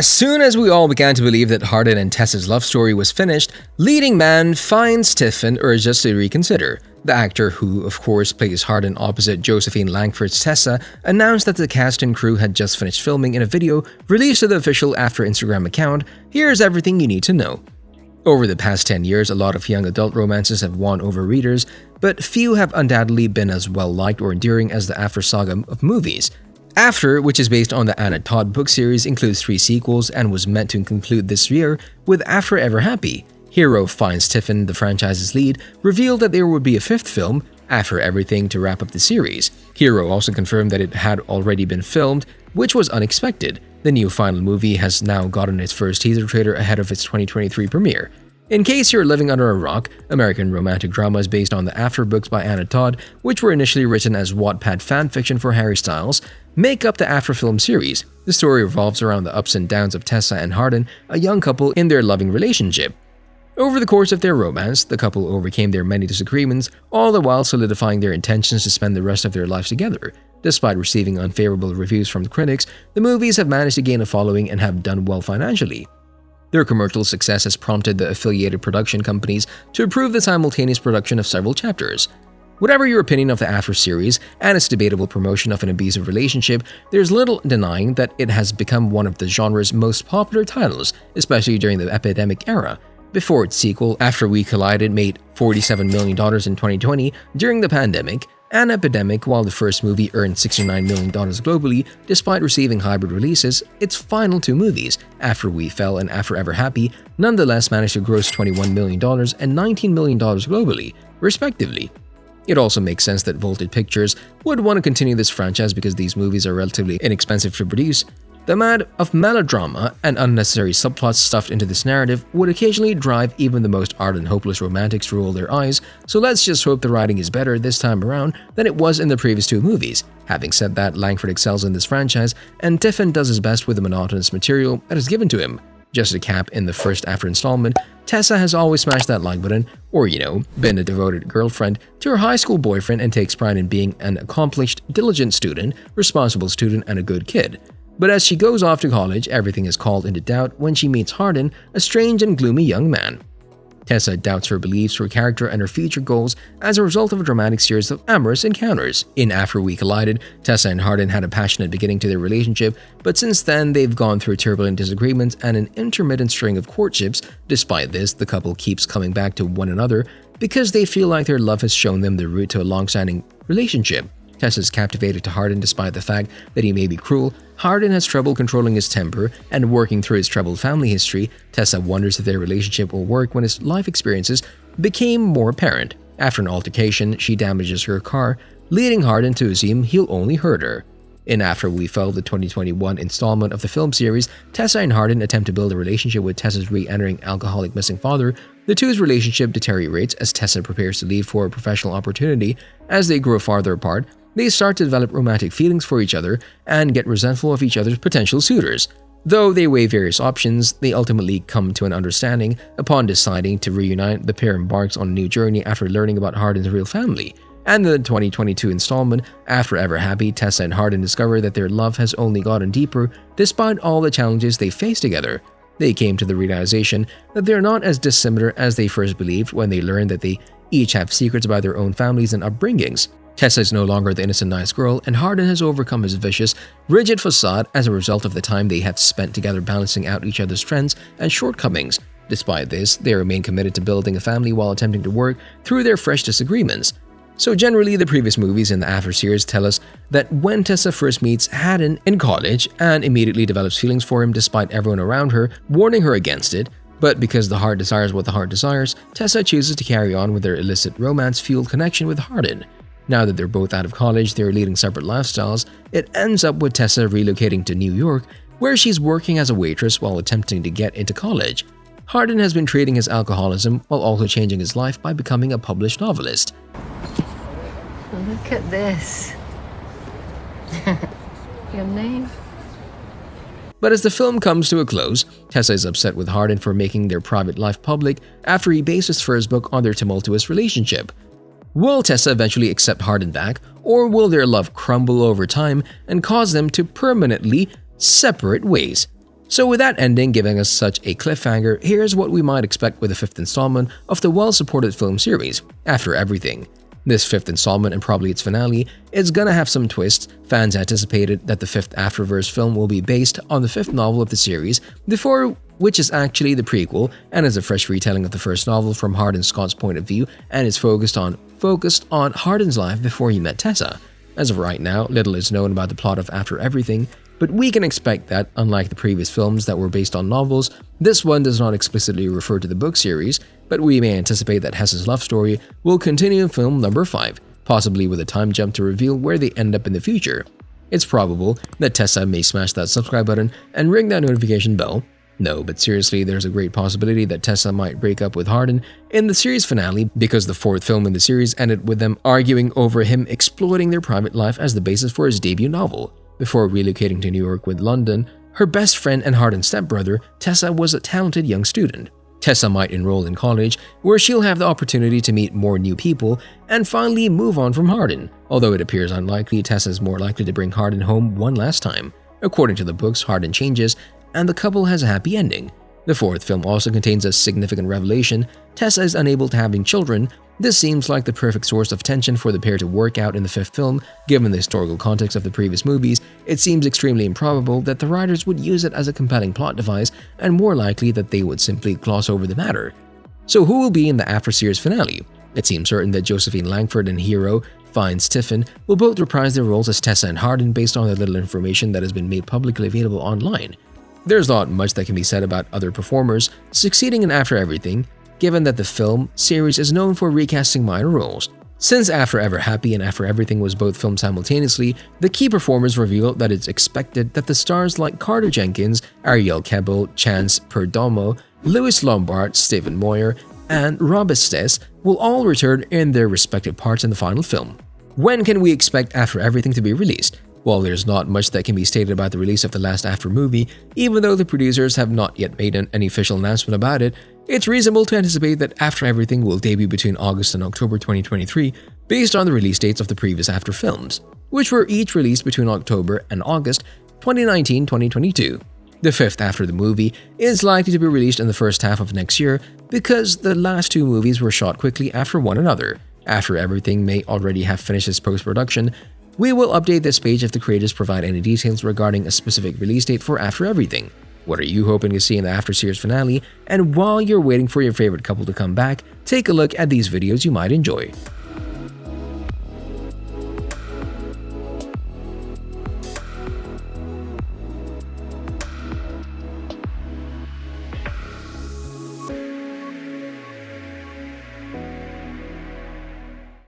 As soon as we all began to believe that Hardin and Tessa's love story was finished, leading man Fiennes Tiffin urged us to reconsider. The actor, who of course plays Hardin opposite Josephine Langford's Tessa, announced that the cast and crew had just finished filming in a video released to the official After Instagram account. Here's everything you need to know. Over the past 10 years, a lot of young adult romances have won over readers, but few have undoubtedly been as well-liked or enduring as the After saga of movies. After, which is based on the Anna Todd book series, includes 3 sequels and was meant to conclude this year with After Ever Happy. Hero Fiennes Tiffin, the franchise's lead, revealed that there would be a 5th film, After Everything, to wrap up the series. Hero also confirmed that it had already been filmed, which was unexpected. The new final movie has now gotten its first teaser trailer ahead of its 2023 premiere. In case you're living under a rock, American romantic drama is based on the After books by Anna Todd, which were initially written as Wattpad fanfiction for Harry Styles, make up the After film series. The story revolves around the ups and downs of Tessa and Hardin, a young couple in their loving relationship. Over the course of their romance, the couple overcame their many disagreements, all the while solidifying their intentions to spend the rest of their lives together. Despite receiving unfavorable reviews from the critics, the movies have managed to gain a following and have done well financially. Their commercial success has prompted the affiliated production companies to approve the simultaneous production of several chapters. Whatever your opinion of the After series and its debatable promotion of an abusive relationship, there's little denying that it has become one of the genre's most popular titles, especially during the epidemic era. Before its sequel, After We Collided, made $47 million in 2020 during the pandemic and epidemic, while the first movie earned $69 million globally. Despite receiving hybrid releases, its final 2 movies, After We Fell and After Ever Happy, nonetheless managed to gross $21 million and $19 million globally, respectively. It also makes sense that Vaulted Pictures would want to continue this franchise because these movies are relatively inexpensive to produce. The amount of melodrama and unnecessary subplots stuffed into this narrative would occasionally drive even the most ardent hopeless romantics to roll their eyes, so let's just hope the writing is better this time around than it was in the previous 2 movies. Having said that, Langford excels in this franchise, and Tiffin does his best with the monotonous material that is given to him. Just to cap in the first After installment, Tessa has always smashed that like button, or been a devoted girlfriend to her high school boyfriend and takes pride in being an accomplished, diligent student, responsible student, and a good kid. But as she goes off to college, everything is called into doubt when she meets Hardin, a strange and gloomy young man. Tessa doubts her beliefs, her character, and her future goals as a result of a dramatic series of amorous encounters. In After We Collided, Tessa and Hardin had a passionate beginning to their relationship, but since then they've gone through turbulent disagreements and an intermittent string of courtships. Despite this, the couple keeps coming back to one another because they feel like their love has shown them the route to a long-standing relationship. Tessa's captivated to Hardin despite the fact that he may be cruel. Hardin has trouble controlling his temper and working through his troubled family history. Tessa wonders if their relationship will work when his life experiences became more apparent. After an altercation, she damages her car, leading Hardin to assume he'll only hurt her. In After We Fell, the 2021 installment of the film series, Tessa and Hardin attempt to build a relationship with Tessa's re-entering alcoholic missing father. The two's relationship deteriorates as Tessa prepares to leave for a professional opportunity. As they grow farther apart, they start to develop romantic feelings for each other and get resentful of each other's potential suitors. Though they weigh various options, they ultimately come to an understanding. Upon deciding to reunite, the pair embarks on a new journey after learning about Hardin's real family. And in the 2022 installment, After Ever Happy, Tessa and Hardin discover that their love has only gotten deeper despite all the challenges they face together. They came to the realization that they're not as dissimilar as they first believed when they learned that they each have secrets about their own families and upbringings. Tessa is no longer the innocent nice girl, and Hardin has overcome his vicious, rigid facade as a result of the time they have spent together balancing out each other's strengths and shortcomings. Despite this, they remain committed to building a family while attempting to work through their fresh disagreements. So generally, the previous movies in the After series tell us that when Tessa first meets Hardin in college and immediately develops feelings for him despite everyone around her warning her against it, but because the heart desires what the heart desires, Tessa chooses to carry on with their illicit romance-fueled connection with Hardin. Now that they're both out of college, they're leading separate lifestyles. It ends up with Tessa relocating to New York, where she's working as a waitress while attempting to get into college. Hardin has been treating his alcoholism while also changing his life by becoming a published novelist. Look at this. Your name? But as the film comes to a close, Tessa is upset with Hardin for making their private life public after he based his first book on their tumultuous relationship. Will Tessa eventually accept Hardin back, or will their love crumble over time and cause them to permanently separate ways? So with that ending giving us such a cliffhanger, here's what we might expect with the fifth installment of the well-supported film series, After Everything. This fifth installment, and probably its finale, is gonna have some twists. Fans anticipated that the fifth Afterverse film will be based on the fifth novel of the series, before which is actually the prequel and is a fresh retelling of the first novel from Hardin Scott's point of view and is focused on Hardin's life before he met Tessa. As of right now, little is known about the plot of After Everything, but we can expect that, unlike the previous films that were based on novels, this one does not explicitly refer to the book series, but we may anticipate that Hess's love story will continue in film number 5, possibly with a time jump to reveal where they end up in the future. It's probable that Tessa may smash that subscribe button and ring that notification bell. No, but seriously, there's a great possibility that Tessa might break up with Hardin in the series finale because the fourth film in the series ended with them arguing over him exploiting their private life as the basis for his debut novel. Before relocating to New York with London, her best friend and Hardin's stepbrother, Tessa was a talented young student. Tessa might enroll in college, where she'll have the opportunity to meet more new people and finally move on from Hardin. Although it appears unlikely, Tessa is more likely to bring Hardin home one last time. According to the books, Hardin changes, and the couple has a happy ending. The fourth film also contains a significant revelation. Tessa is unable to having children. This seems like the perfect source of tension for the pair to work out in the fifth film. Given the historical context of the previous movies, it seems extremely improbable that the writers would use it as a compelling plot device, and more likely that they would simply gloss over the matter. So who will be in the after-series finale? It seems certain that Josephine Langford and hero Fiennes Tiffin will both reprise their roles as Tessa and Hardin based on the little information that has been made publicly available online. There's not much that can be said about other performers succeeding in After Everything, given that the film series is known for recasting minor roles. Since After Ever Happy and After Everything was both filmed simultaneously, the key performers revealed that it's expected that the stars like Carter Jenkins, Ariel Kebbel, Chance Perdomo, Louis Lombard, Stephen Moyer, and Robestes will all return in their respective parts in the final film. When can we expect After Everything to be released? While there's not much that can be stated about the release of the last After movie, even though the producers have not yet made any official announcement about it, it's reasonable to anticipate that After Everything will debut between August and October 2023 based on the release dates of the previous After films, which were each released between October and August 2019-2022. The fifth After the movie is likely to be released in the first half of next year because the last two movies were shot quickly after one another. After Everything may already have finished its post-production. We will update this page if the creators provide any details regarding a specific release date for After Everything. What are you hoping to see in the After series finale? And while you're waiting for your favorite couple to come back, take a look at these videos you might enjoy.